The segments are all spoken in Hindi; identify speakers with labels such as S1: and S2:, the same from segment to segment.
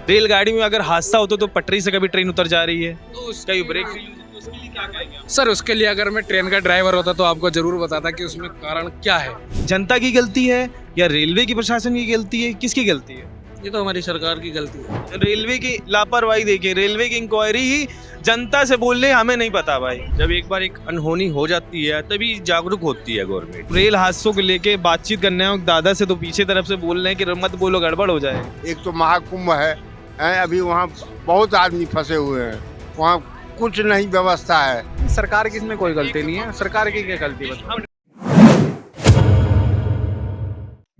S1: रेलगाड़ी में अगर हादसा होता तो पटरी से कभी ट्रेन उतर जा रही है तो उसका ब्रेक फेल होती तो उसके लिए क्या कहेंगे आप?
S2: सर उसके लिए अगर मैं ट्रेन का ड्राइवर होता तो आपको जरूर बताता कि उसमें कारण क्या है।
S1: जनता की गलती है या रेलवे की प्रशासन की गलती है, किसकी गलती है?
S2: ये तो हमारी सरकार की गलती है।
S1: रेलवे की लापरवाही देखिए, रेलवे की इंक्वायरी ही जनता से बोल रहे हमें नहीं पता भाई।
S3: जब एक बार एक अनहोनी हो जाती है तभी जागरूक होती है गवर्नमेंट।
S1: रेल हादसों को लेके बातचीत करने हैं दादा से तो पीछे तरफ से बोल रहे हैं कि मत बोलो गड़बड़ हो जाए।
S4: एक तो महाकुंभ है, अभी वहाँ बहुत आदमी फंसे हुए हैं, वहाँ कुछ नहीं व्यवस्था है।
S2: सरकार की इसमें कोई गलती नहीं है, सरकार की क्या गलती बताओ।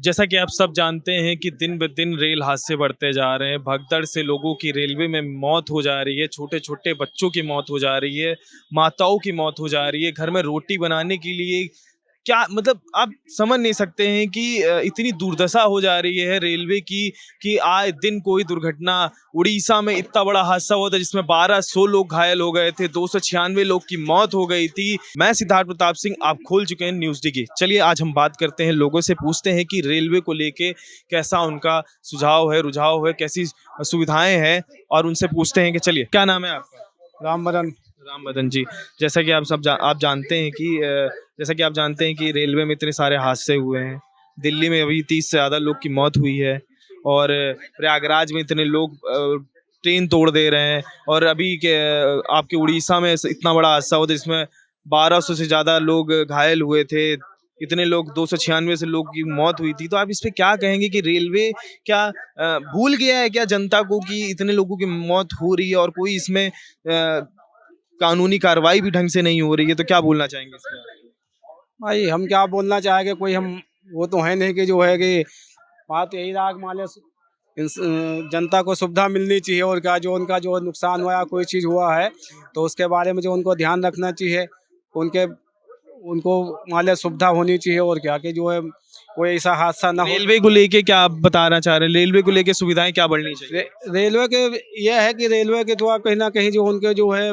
S1: जैसा कि आप सब जानते हैं कि दिन ब दिन रेल हादसे बढ़ते जा रहे हैं, भगदड़ से लोगों की रेलवे में मौत हो जा रही है, छोटे छोटे बच्चों की मौत हो जा रही है, माताओं की मौत हो जा रही है। घर में रोटी बनाने के लिए क्या मतलब आप समझ नहीं सकते हैं कि इतनी दुर्दशा हो जा रही है रेलवे की कि आए दिन कोई दुर्घटना। उड़ीसा में इतना बड़ा हादसा हुआ था जिसमें 1200 लोग घायल हो गए थे, 296 लोग की मौत हो गई थी। मैं सिद्धार्थ प्रताप सिंह, आप खोल चुके हैं न्यूज़ डिगी। चलिए आज हम बात करते हैं, लोगों से पूछते हैं कि रेलवे को लेके कैसा उनका सुझाव है, रुझाव है, कैसी सुविधाएं हैं, और उनसे पूछते हैं कि चलिए क्या नाम है आपका? राम बदन जी, जैसा कि आप जानते हैं कि जैसा कि आप जानते हैं कि रेलवे में इतने सारे हादसे हुए हैं। दिल्ली में अभी 30 से ज़्यादा लोग की मौत हुई है और प्रयागराज में इतने लोग ट्रेन तोड़ दे रहे हैं, और अभी के आपके उड़ीसा में इतना बड़ा हादसा हुआ जिसमें 1200 से ज़्यादा लोग घायल हुए थे, इतने लोग 296 से लोग की मौत हुई थी। तो आप इस पे क्या कहेंगे कि रेलवे क्या भूल गया है क्या जनता को कि इतने लोगों की मौत हो रही है और कोई इसमें कानूनी कार्रवाई भी ढंग से नहीं हो रही है? तो क्या बोलना चाहेंगे इसमें?
S2: भाई हम क्या बोलना चाहेंगे, कोई हम वो तो है नहीं कि जो है कि बात यही रहा कि मान लो जनता को सुविधा मिलनी चाहिए, और क्या जो उनका जो नुकसान हुआ या कोई चीज़ हुआ है तो उसके बारे में जो उनको ध्यान रखना चाहिए, उनको मान लो सुविधा होनी चाहिए, और क्या कि जो है कोई ऐसा हादसा ना हो।
S1: रेलवे को लेके क्या आप बताना चाह रहे हैं? रेलवे को लेके सुविधाएं क्या बढ़नी चाहिए?
S2: रेलवे के ये है कि रेलवे के द्वारा कहीं ना कहीं जो उनके जो है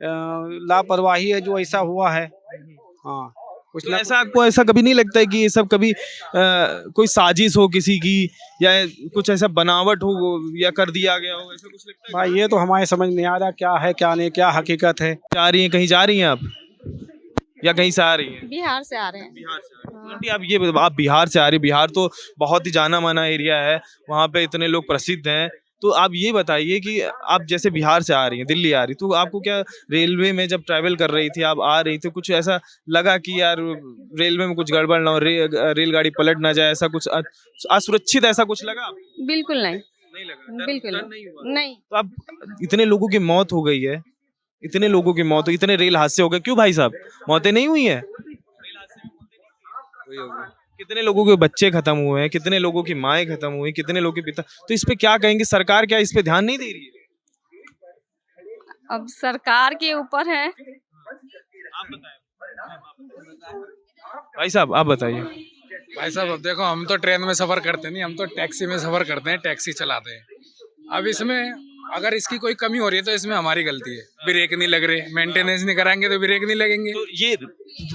S2: लापरवाही है जो ऐसा हुआ है। हाँ, कुछ
S1: तो
S2: ना
S1: ऐसा आपको ऐसा कभी नहीं लगता है कि ये सब कभी कोई साजिश हो किसी की, या कुछ ऐसा बनावट हो या कर दिया गया हो, ऐसा कुछ लगता है?
S2: भाई ये तो हमारे समझ नहीं आ रहा क्या है क्या नहीं, क्या हकीकत है।
S1: जा रही हैं, कहीं जा रही हैं आप या कहीं से आ रही हैं?
S5: बिहार से आ रहे हैं।
S1: बिहार से आ रही हैं। आंटी, आप बिहार से आ रही, बिहार तो बहुत ही जाना माना एरिया है, वहाँ पे इतने लोग प्रसिद्ध हैं। तो आप ये बताइए कि आप जैसे बिहार से आ रही हैं, दिल्ली आ रही, तो आपको क्या रेलवे में जब ट्रैवल कर रही थी, आप आ रही थी, कुछ ऐसा लगा कि यार रेलवे में कुछ गड़बड़ ना हो, रेलगाड़ी पलट ना जाए, ऐसा कुछ असुरक्षित ऐसा कुछ लगा आपको?
S5: बिल्कुल नहीं,
S1: नहीं लगा?
S5: बिल्कुल
S1: डर नहीं हुआ?
S5: नहीं।
S1: तो आप इतने लोगों की मौत हो गई है, इतने लोगों की मौत, इतने रेल हादसे हो गए, क्यों भाई साहब मौतें नहीं हुई है? कितने लोगों के बच्चे खत्म हुए हैं, कितने लोगों की माएँ खत्म हुई, कितने लोगों के पिता। तो इस पे क्या कहेंगे, सरकार क्या इस पे ध्यान नहीं दे रही है?
S5: अब सरकार के ऊपर है।
S1: आप बताएं भाई साहब, आप बताइए।
S2: भाई साहब अब देखो, हम तो ट्रेन में सफर करते नहीं, हम तो टैक्सी में सफर करते हैं, टैक्सी चलाते हैं। अब इसमें अगर इसकी कोई कमी हो रही है तो इसमें हमारी गलती है। ब्रेक नहीं लग रहे, मेंटेनेंस नहीं कराएंगे तो ब्रेक नहीं लगेंगे।
S1: तो ये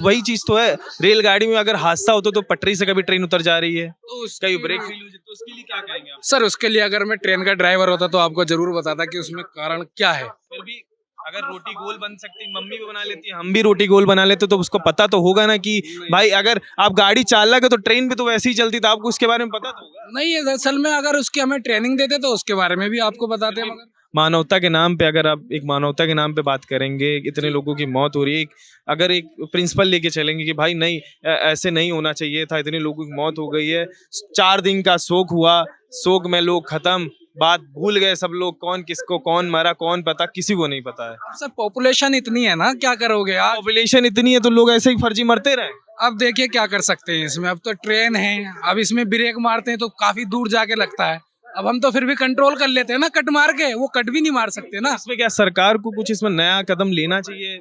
S1: वही चीज तो है, रेलगाड़ी में अगर हादसा होता तो पटरी से कभी ट्रेन उतर जा रही है
S2: तो
S1: कहीं ब्रेक फेल हो जाए तो उसके लिए क्या कहेंगे आप?
S2: सर उसके लिए अगर मैं ट्रेन का ड्राइवर होता तो आपको जरूर बताता कि उसमें कारण क्या है।
S1: फिर भी अगर रोटी गोल बन सकती, मम्मी भी बना लेती है, हम भी रोटी गोल बना लेते, तो उसको पता तो होगा ना कि भाई अगर आप गाड़ी चालक है तो ट्रेन भी तो वैसे ही चलती, तो आपको उसके बारे में पता तो होगा।
S2: नहीं है असल में, अगर उसकी हमें ट्रेनिंग देते तो उसके बारे में भी आपको बताते हैं। मगर
S1: मानवता के नाम पे, अगर आप एक मानवता के नाम पे बात करेंगे, इतने लोगों की मौत हो रही है, अगर एक प्रिंसिपल लेके चलेंगे कि भाई नहीं ऐसे नहीं होना चाहिए था, इतने लोगों की मौत हो गई है, 4 दिन का शोक हुआ, शोक में लोग खत्म, बात भूल गए सब लोग, कौन किसको कौन मरा कौन पता, किसी को नहीं पता है।
S2: सर पॉपुलेशन इतनी है ना, क्या करोगे आप।
S1: पॉपुलेशन इतनी है तो लोग ऐसे ही फर्जी मरते रहे।
S2: अब देखिए क्या कर सकते हैं इसमें, अब तो ट्रेन है, अब इसमें ब्रेक मारते हैं तो काफी दूर जाके लगता है। अब हम तो फिर भी कंट्रोल कर लेते हैं ना, कट मार के, वो कट भी नहीं मार सकते ना।
S1: इसमें क्या सरकार को कुछ इसमें नया कदम लेना चाहिए,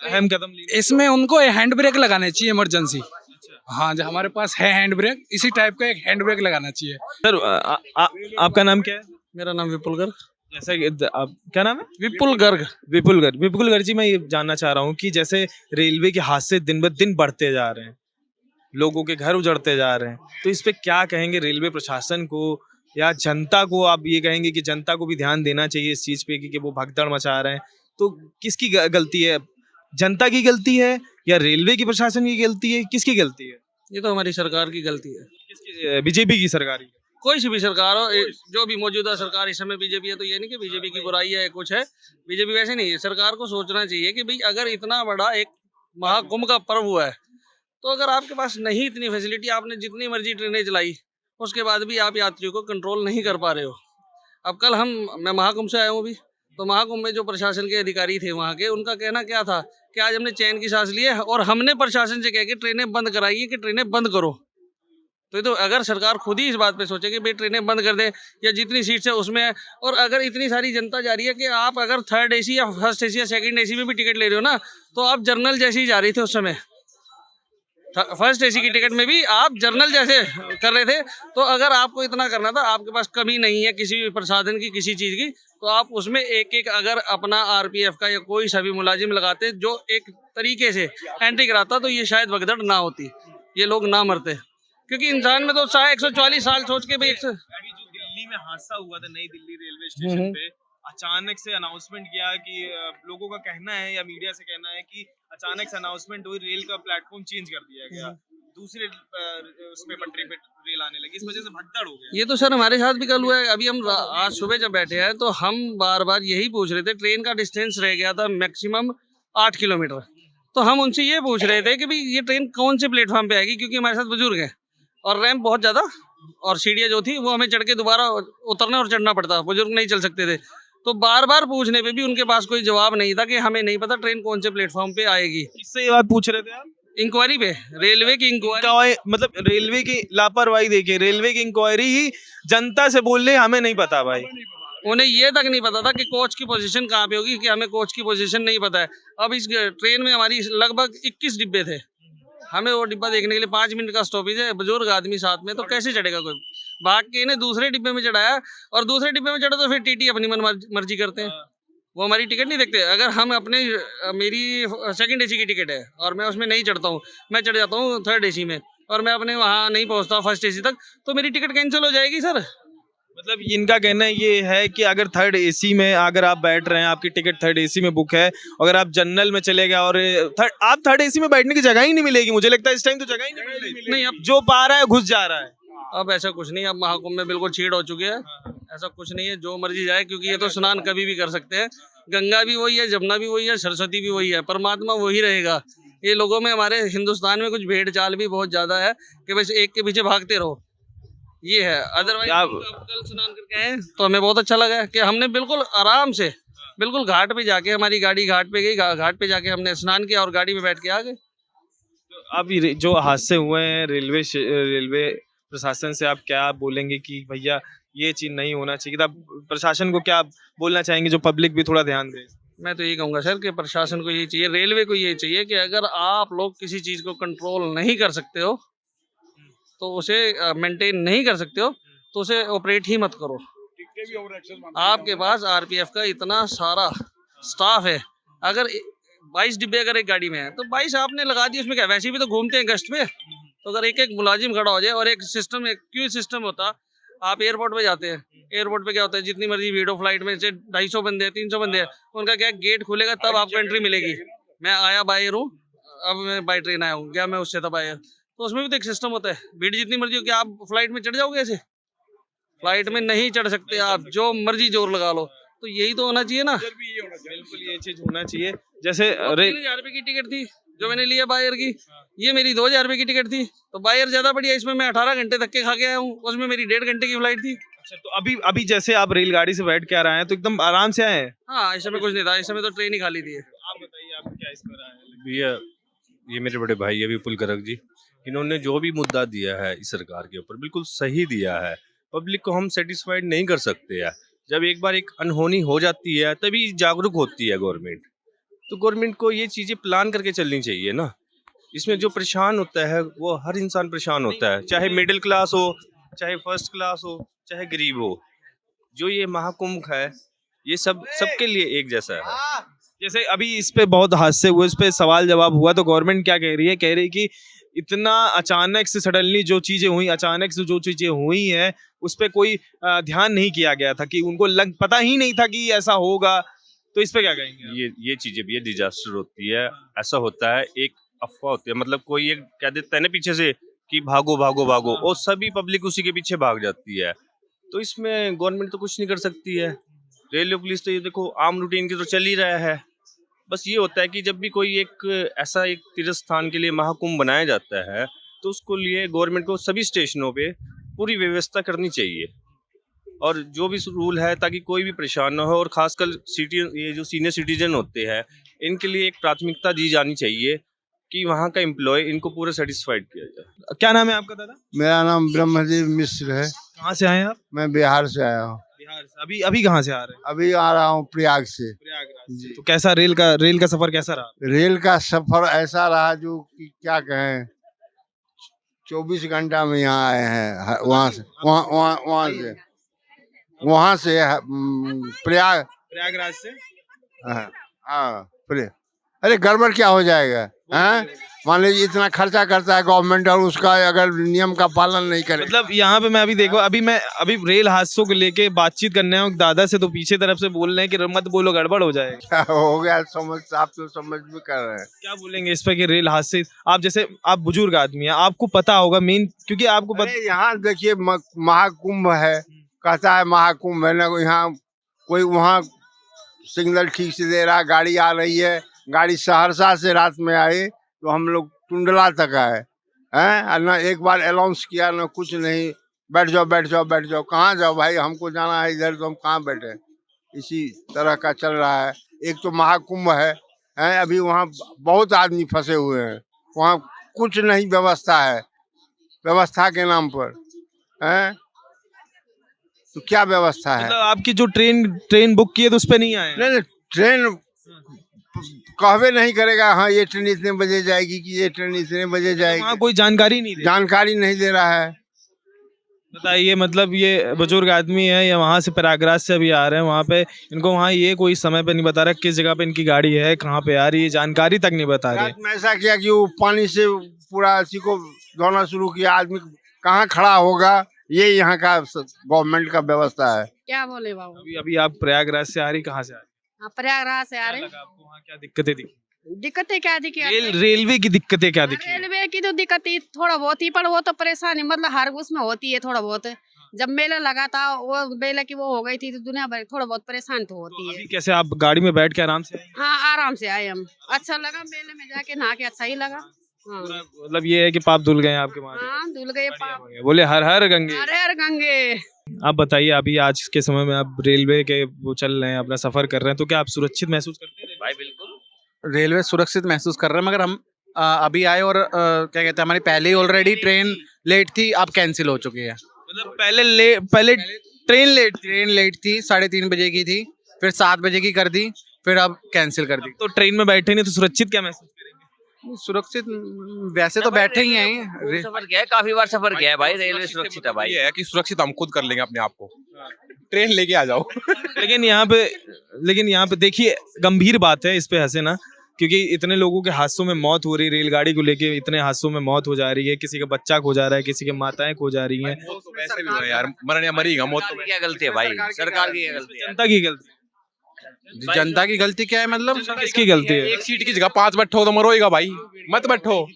S1: अहम कदम लेना?
S2: इसमें उनको हैंड ब्रेक लगाने चाहिए इमरजेंसी। हाँ, जो हमारे पास है हैंड ब्रेक, इसी टाइप का एक हैंड ब्रेक लगाना चाहिए।
S1: सर आपका नाम क्या है?
S2: मेरा नाम विपुल गर्ग।
S1: जैसा कि आप क्या नाम है?
S2: विपुल गर्ग।
S1: विपुल गर्ग जी, मैं ये जानना चाह रहा हूँ कि जैसे रेलवे के हादसे दिन ब दिन बढ़ते जा रहे हैं, लोगों के घर उजड़ते जा रहे हैं, तो इस पे क्या कहेंगे रेलवे प्रशासन को या जनता को आप ये कहेंगे कि जनता को भी ध्यान देना चाहिए इस चीज पे कि वो भगदड़ मचा रहे हैं, तो किसकी गलती है? जनता की गलती है या रेलवे की प्रशासन की गलती है? किसकी गलती है?
S6: ये तो हमारी सरकार की गलती है।
S1: किसकी? बीजेपी की सरकार की।
S6: कोई सी भी सरकार हो, जो भी मौजूदा सरकार इस समय बीजेपी है, तो ये नहीं कि बीजेपी की बुराई है कुछ है। बीजेपी वैसे नहीं है। सरकार को सोचना चाहिए कि भाई अगर इतना बड़ा एक महाकुंभ का पर्व हुआ है, तो अगर आपके पास नहीं इतनी फैसिलिटी, आपने जितनी मर्जी ट्रेनें चलाई, उसके बाद भी आप यात्रियों को कंट्रोल नहीं कर पा रहे हो। अब कल मैं महाकुंभ से आया हूँ अभी, तो महाकुंभ में जो प्रशासन के अधिकारी थे वहाँ के, उनका कहना क्या था कि आज हमने चैन की सांस ली है और हमने प्रशासन से कह के ट्रेनें बंद कराई है कि ट्रेनें बंद करो। तो अगर सरकार खुद ही इस बात पे सोचे कि भाई ट्रेनें बंद कर दें या जितनी सीट्स है उसमें है, और अगर इतनी सारी जनता जा रही है कि आप अगर थर्ड एसी या फर्स्ट एसी या सेकंड एसी में भी टिकट ले रहे हो ना, तो आप जर्नल जैसे ही जा रही थे उस समय। फर्स्ट एसी की टिकट में भी आप जर्नल जैसे कर रहे थे। तो अगर आपको इतना करना था, आपके पास कमी नहीं है किसी भी प्रसाधन की, किसी चीज़ की, तो आप उसमें एक एक अगर अपना आरपीएफ का या कोई सा भी मुलाजिम लगाते जो एक तरीके से एंट्री कराता, तो ये शायद भगदड़ ना होती, ये लोग ना मरते। क्योंकि इंसान में तो चाहे 144 साल सोच के भाई
S1: अभी जो दिल्ली में हादसा हुआ था, नई दिल्ली रेलवे स्टेशन पे अचानक से अनाउंसमेंट किया कि लोगों का कहना है या मीडिया से कहना है कि अचानक से अनाउंसमेंट हुई, रेल का प्लेटफॉर्म चेंज कर दिया गया, दूसरे उसमें पटरी पे रेल आने लगी, इस वजह से भगदड़ हो गया।
S6: ये तो सर हमारे साथ भी कल हुआ है। अभी हम आज सुबह जब बैठे हैं तो हम बार बार यही पूछ रहे थे, ट्रेन का डिस्टेंस रह गया था मैक्सिमम 8 किलोमीटर, तो हम उनसे ये पूछ रहे थे कि भाई ये ट्रेन कौन से प्लेटफॉर्म पे आएगी, क्योंकि हमारे साथ बुजुर्ग हैं और रैंप बहुत ज़्यादा, और सीढ़ियाँ जो थी वो हमें चढ़ के दोबारा उतरना और चढ़ना पड़ता, बुजुर्ग नहीं चल सकते थे। तो बार बार पूछने पे भी उनके पास कोई जवाब नहीं था कि हमें नहीं पता ट्रेन कौन से प्लेटफॉर्म पे आएगी।
S1: इससे ये बात पूछ रहे थे आप?
S6: इंक्वायरी पे, रेलवे की इंक्वायरी,
S1: मतलब रेलवे की लापरवाही देखिए, रेलवे की इंक्वायरी ही जनता से बोल रहे हमें नहीं पता भाई।
S6: उन्हें ये तक नहीं पता था कि कोच की पोजीशन कहाँ पे होगी, कि हमें कोच की पोजीशन नहीं पता है। अब इस ट्रेन में हमारी लगभग 21 डिब्बे थे, हमें वो डिब्बा देखने के लिए 5 मिनट का स्टॉपेज है, बुजुर्ग आदमी साथ में, तो कैसे चढ़ेगा कोई? भाग के इन्हें दूसरे डिब्बे में चढ़ाया, और दूसरे डिब्बे में चढ़ा तो फिर टीटी अपनी मन मर्जी करते हैं, वो हमारी टिकट नहीं देखते। अगर हम अपने मेरी सेकंड एसी की टिकट है और मैं उसमें नहीं चढ़ता हूँ, मैं चढ़ जाता हूँ थर्ड एसी में और मैं अपने वहाँ नहीं पहुँचता फर्स्ट एसी तक, तो मेरी टिकट कैंसिल हो जाएगी सर।
S1: मतलब इनका कहना ये है कि अगर थर्ड एसी में अगर आप बैठ रहे हैं, आपकी टिकट थर्ड एसी में बुक है, अगर आप जनरल में चले गए और आप थर्ड एसी में बैठने की जगह ही नहीं मिलेगी, मुझे लगता है इस टाइम तो जगह ही नहीं मिलेगी।
S6: नहीं, अब
S1: जो पा रहा है घुस जा रहा है।
S6: अब ऐसा कुछ नहीं, अब महाकुंभ में बिल्कुल छीड़ हो चुके हैं, ऐसा कुछ नहीं है, जो मर्जी जाए, क्योंकि ये तो स्नान कभी भी कर सकते हैं। गंगा भी वही है, जमुना भी वही है, सरस्वती भी वही है, परमात्मा वही रहेगा। ये लोगों में, हमारे हिंदुस्तान में कुछ भेड़ चाल भी बहुत ज्यादा है कि बस एक के पीछे भागते रहो, ये है। अदरवाइज कल स्नान करके आए तो हमें बहुत अच्छा लगा कि हमने बिल्कुल आराम से, बिल्कुल घाट पे जाके, हमारी गाड़ी घाट पे गई, घाट पे जाके हमने स्नान किया और गाड़ी में बैठ के आ गए।
S1: तो अभी जो हादसे हुए हैं, रेलवे प्रशासन से आप क्या बोलेंगे कि भैया ये चीज नहीं होना चाहिए था? प्रशासन को क्या बोलना चाहेंगे जो पब्लिक भी थोड़ा ध्यान दे?
S6: मैं तो ये कहूँगा सर कि प्रशासन को ये चाहिए, रेलवे को ये चाहिए कि अगर आप लोग किसी चीज़ को कंट्रोल नहीं कर सकते हो, तो उसे मेंटेन नहीं कर सकते हो, तो उसे ऑपरेट ही मत करो। आपके पास आरपीएफ का इतना सारा स्टाफ है, अगर 22 डिब्बे अगर एक गाड़ी में है तो 22 आपने लगा दी, उसमें क्या, वैसे भी तो घूमते हैं गश्त पे, तो अगर एक एक मुलाजिम खड़ा हो जाए और एक सिस्टम, एक क्यू सिस्टम होता। आप एयरपोर्ट पे जाते हैं, एयरपोर्ट पे क्या होता है, जितनी मर्जी भीड़ हो, फ्लाइट में से 250 बंदे हैं, 300 बंदे हैं, उनका क्या, गेट खुलेगा तब आपको एंट्री मिलेगी। मैं आया बाय एयर हूँ, अब मैं बाय ट्रेन आया हूँ, क्या मैं उससे था बाय एयर, तो उसमें भी तो एक सिस्टम होता है। भीड़ जितनी मर्जी हो, क्या आप फ्लाइट में चढ़ जाओगे? ऐसे फ्लाइट में नहीं चढ़ सकते आप, जो मर्जी जोर लगा लो। तो यही तो होना चाहिए ना,
S1: बिल्कुल ये चीज होना चाहिए। जैसे
S6: 3000 रुपए की टिकट थी जो मैंने लिया बायर की, ये मेरी 2000 रुपए की टिकट थी, तो बायर ज्यादा बढ़िया, इसमें मैं 18 घंटे धक्के खा के आया हूँ, उसमें मेरी 1.5 घंटे की फ्लाइट थी।
S1: अच्छा, तो अभी जैसे आप रेलगाड़ी से बैठ के आ रहे हैं तो एकदम आराम से आए हैं?
S6: हाँ, इस समय कुछ नहीं था, इस समय तो ट्रेन ही खाली थी।
S1: आप बताइए, आप क्या इस पर आए?
S3: भैया ये मेरे बड़े भाई है विपुल गर्ग जी, इन्होंने जो भी मुद्दा दिया है इस सरकार के ऊपर बिल्कुल सही दिया है। पब्लिक को हम सेटिस्फाइड नहीं कर सकते हैं। जब एक बार एक अनहोनी हो जाती है तभी जागरूक होती है गवर्नमेंट, तो गवर्नमेंट को ये चीज़ें प्लान करके चलनी चाहिए ना। इसमें जो परेशान होता है वो हर इंसान परेशान होता है, चाहे मिडिल क्लास हो, चाहे फर्स्ट क्लास हो, चाहे गरीब हो। जो ये महाकुंभ है ये सबके लिए एक जैसा है।
S1: जैसे अभी इस पे बहुत हादसे हुए, इस पे सवाल जवाब हुआ, तो गवर्नमेंट क्या कह रही है? कह रही है कि इतना अचानक से सडनली जो चीजें हुई, अचानक से जो चीजें हुई हैं, उस पे कोई ध्यान नहीं किया गया था, कि उनको पता ही नहीं था कि ऐसा होगा। तो इस पे क्या कहेंगे आप?
S3: ये चीजें भी, ये डिजास्टर होती है। ऐसा होता है, एक अफवाह होती है, मतलब कोई एक कह देता है ना पीछे से कि भागो भागो भागो, और सभी पब्लिक उसी के पीछे भाग जाती है। तो इसमें गवर्नमेंट तो कुछ नहीं कर सकती है। रेलवे पुलिस तो ये देखो आम रूटीन की तो चल ही रहा है। बस ये होता है कि जब भी कोई एक ऐसा एक तीर्थ स्थान के लिए महाकुंभ बनाया जाता है, तो उसको लिए गवर्नमेंट को सभी स्टेशनों पे पूरी व्यवस्था करनी चाहिए, और जो भी रूल है, ताकि कोई भी परेशान ना हो। और खासकर ये जो सीनियर सिटीजन होते हैं, इनके लिए एक प्राथमिकता दी जानी चाहिए कि वहाँ का एम्प्लॉय इनको पूरा सेटिस्फाइड किया जाए।
S1: क्या नाम है आपका दादा?
S4: मेरा नाम ब्रह्मदेव मिश्र है।
S1: कहाँ से आए हैं आप?
S4: मैं बिहार से आया हूँ।
S1: बिहार से। अभी अभी कहाँ से आ रहे हैं?
S4: अभी आ रहा हूँ प्रयाग से।
S1: प्रयागराज से।
S4: जी।
S1: तो कैसा रेल का सफर कैसा रहा?
S4: रेल का सफर ऐसा रहा जो कि क्या कहें, 24 घंटा में यहाँ आए हैं। वहाँ से
S1: प्रयागराज से।
S4: हाँ अरे गड़बड़ क्या हो जाएगा, हैं? मान लीजिए इतना खर्चा करता है गवर्नमेंट, और उसका अगर नियम का पालन नहीं करे।
S1: मतलब यहाँ पे मैं अभी देखो, अभी रेल हादसों को लेके बातचीत करने हूँ दादा से, तो पीछे तरफ से बोल रहे हैं कि मत बोलो, गड़बड़ हो जाएगा।
S4: क्या हो गया, समझ आप तो समझ भी कर रहे हैं।
S1: क्या बोलेंगे इस पे कि रेल हादसे, आप जैसे आप बुजुर्ग आदमी हैं, आपको पता होगा मेन, क्योंकि आपको
S4: अरे यहाँ देखिए महाकुंभ है, कहता है महाकुंभ है ना, यहाँ कोई वहाँ सिग्नल ठीक से दे रहा, गाड़ी आ रही है, गाड़ी सहरसा से रात में आई तो हम लोग टुंडला तक आए हैं, ना एक बार अनाउंस किया ना कुछ नहीं, बैठ जाओ बैठ जाओ बैठ जाओ। कहाँ जाओ भाई, हमको जाना है इधर, तो हम कहाँ बैठे। इसी तरह का चल रहा है। एक तो महाकुंभ है, अभी वहाँ बहुत आदमी फंसे हुए हैं, वहाँ कुछ नहीं व्यवस्था है, व्यवस्था के नाम पर हैं, तो क्या व्यवस्था है?
S1: मतलब आपकी जो ट्रेन बुक की है तो उस पे नहीं आए?
S4: नहीं ट्रेन कहवे नहीं करेगा, हाँ ये ट्रेन इतने बजे जाएगी कि ये ट्रेन इतने बजे जाएगी,
S1: वहाँ कोई जानकारी नहीं
S4: जानकारी नहीं दे रहा है।
S1: बताइए, मतलब ये बुजुर्ग आदमी है, या वहाँ से प्रयागराज से अभी आ रहे हैं, वहाँ पे इनको वहाँ ये कोई समय पे नहीं बता रहा किस जगह पे इनकी गाड़ी है, कहाँ पे आ रही है, जानकारी तक नहीं बता रही।
S4: रात में ऐसा किया कि वो पानी से पूरा इसी को धोना शुरू किया, आदमी कहाँ खड़ा होगा, ये यहाँ का गवर्नमेंट का व्यवस्था है।
S5: क्या बोले बाबू?
S1: अभी अभी आप प्रयागराज से आ रही, कहाँ से आ रही?
S5: हाँ, प्रयागराज से आ रहे।
S1: आपको वहाँ क्या दिक्कतें दिखी?
S5: दिक्कतें क्या दिखी?
S1: रेलवे की दिक्कतें क्या दिखी?
S5: रेलवे की तो दिक्कत ही थोड़ा बहुत ही, पर वो तो परेशानी मतलब हर उसमें होती है थोड़ा बहुत। जब मेला लगा था, वो मेले की वो हो गई थी, तो दुनिया भर थोड़ा बहुत परेशान तो होती है।
S1: अभी कैसे आप गाड़ी में बैठ के आराम से आए?
S5: हाँ, आराम से आए हम। अच्छा लगा मेले में जाके, नहा के अच्छा ही लगा। हाँ,
S1: मतलब ये है कि पाप धुल गए आपके वहाँ?
S5: हाँ, धुल गए पाप।
S1: बोले हर हर गंगे।
S5: अरे हर गंगे।
S1: आप बताइए, अभी आज के समय में आप रेलवे के वो चल रहे हैं, अपना सफर कर रहे हैं, तो क्या आप सुरक्षित महसूस करते हैं?
S6: भाई बिल्कुल
S7: रेलवे सुरक्षित महसूस कर रहे हैं, मगर हम अभी आए और क्या कहते हैं, हमारी पहले ही ऑलरेडी ट्रेन लेट थी, अब कैंसिल हो चुकी है।
S1: मतलब पहले ट्रेन
S7: लेट थी, 3:30 बजे की थी, फिर 7 बजे की कर दी, फिर अब कैंसिल कर दी।
S1: तो ट्रेन में बैठे नहीं तो सुरक्षित क्या महसूस करेंगे?
S7: सुरक्षित वैसे तो बैठे ही हैं।
S6: सफर किया है, काफी बार सफर किया है भाई, रेलवे सुरक्षित है भाई।
S8: ये है कि सुरक्षित हम खुद कर लेंगे अपने आप को, ट्रेन लेके आ जाओ।
S1: लेकिन यहाँ पे देखिए, गंभीर बात है, इस पे हंसे ना, क्योंकि इतने लोगों के हादसों में मौत हो रही है, रेलगाड़ी को लेके इतने हादसों में मौत हो जा रही है, किसी का बच्चा खो जा रहा है, किसी के माताएं खो जा रही हैं।
S8: मौत तो वैसे भी है यार, मरने या मरेगा, मौत तो
S6: क्या गलती है भाई? सरकार की क्या गलती है?
S1: जनता की गलती।
S7: जनता की गलती क्या है, मतलब
S1: किसकी गलती है?
S8: एक सीट की जगह 5 बैठो तो मरोएगा भाई, मत बैठो।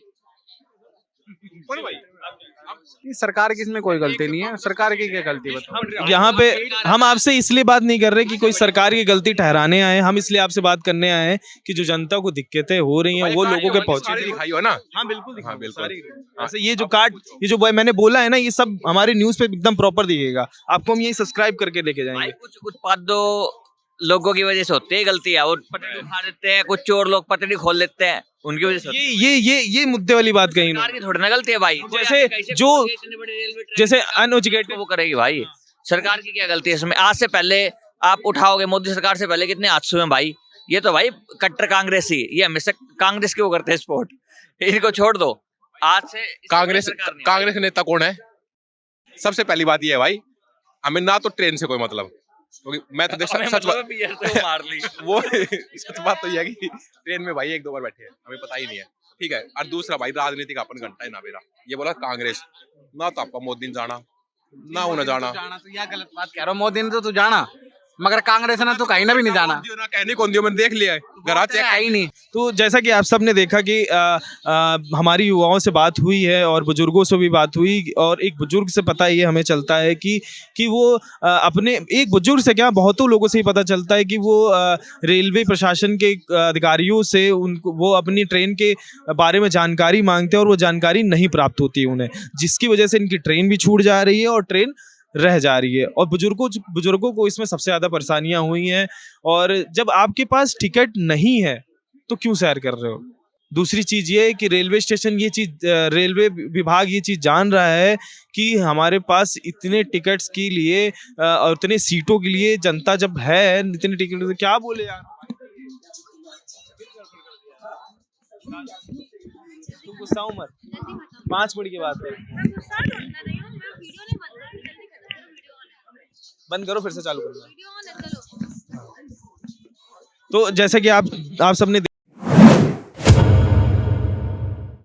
S7: सरकार की इसमें कोई गलती नहीं है, सरकार की क्या गलती बताओ।
S1: यहाँ पे हम आपसे इसलिए बात नहीं कर रहे कि कोई सरकार की गलती ठहराने आए, हम इसलिए आपसे बात करने आए हैं कि जो जनता को दिक्कतें हो रही हैं वो लोगों के पहुंचे।
S8: दिखाई हो ना?
S1: हाँ बिल्कुल,
S8: हाँ बिल्कुल।
S1: ऐसे ये जो मैंने बोला है ना, ये सब हमारे न्यूज पे एकदम प्रॉपर दिखेगा आपको, हम यही सब्सक्राइब करके लेके
S6: भाई
S1: जाएंगे।
S6: कुछ उत्पाद लोगों की वजह से होती है गलती है, वो पटड़ी उठा देते हैं, कुछ चोर लोग पटड़ी खोल लेते हैं, उनकी वजह से होती है।
S1: ये मुद्दे वाली बात कही
S6: सरकार की थोड़ी ना गलती है भाई।
S1: जैसे जैसे अनएजुकेटेड
S6: वो करेगी भाई, सरकार की क्या गलती है इसमें? आज से पहले आप उठाओगे, मोदी सरकार से पहले कितने हादसे हुए भाई। ये तो भाई कट्टर कांग्रेसी, ये हमेशा कांग्रेस के वो करते हैं सपोर्ट, इनको छोड़ दो। आज से
S8: कांग्रेस नेता कौन है? सबसे पहली बात ये है भाई, हमें ना तो ट्रेन से कोई मतलब, क्योंकि मैं तो देख
S6: हमें
S8: सच
S6: मतलब पीएस से वो मार ली।
S8: वो सच बात तो ये है कि ट्रेन में भाई 1-2 बार बैठे हैं, हमें पता ही नहीं है, ठीक है। और दूसरा भाई राजनीति का अपन घंटा ही ना बेरा, ये बोला कांग्रेस ना तो आपका मोदी ने जाना ना उन्हें जाना,
S7: तो यह गलत बात कह रहा हूँ, मोदी ने तो तू जाना मगर कांग्रेस ने तो कहीं ना भी नहीं जाना,
S8: ना कहने कौन दियो, मैंने देख लिया है घर चेक
S7: है ही नहीं।
S1: तो जैसा कि आप सब ने देखा कि हमारी युवाओं से बात हुई है और बुजुर्गों से भी बात हुई, और एक बुजुर्ग से पता ये हमें चलता है कि वो अपने, एक बुजुर्ग से क्या बहुतों लोगों से ही पता चलता है कि वो रेलवे प्रशासन के अधिकारियों से उनको वो अपनी ट्रेन के बारे में जानकारी मांगते हैं और वो जानकारी नहीं प्राप्त होती है उन्हें, जिसकी वजह से इनकी ट्रेन भी छूट जा रही है और ट्रेन रह जा रही है। और बुजुर्गों को इसमें सबसे ज़्यादा परेशानियां हुई हैं। और जब आपके पास टिकट नहीं है तो क्यों सैर कर रहे हो? दूसरी चीज़ ये है कि रेलवे स्टेशन ये चीज़, रेलवे विभाग ये चीज़ जान रहा है कि हमारे पास इतने टिकट्स के लिए और इतने सीटों के लिए जनता जब है, इतने टिकट, तो क्या बोले यार, तुम गुस्सा मत, 5 मिनट की बात है, बंद करो फिर से चालू करना। तो जैसा कि आप सबने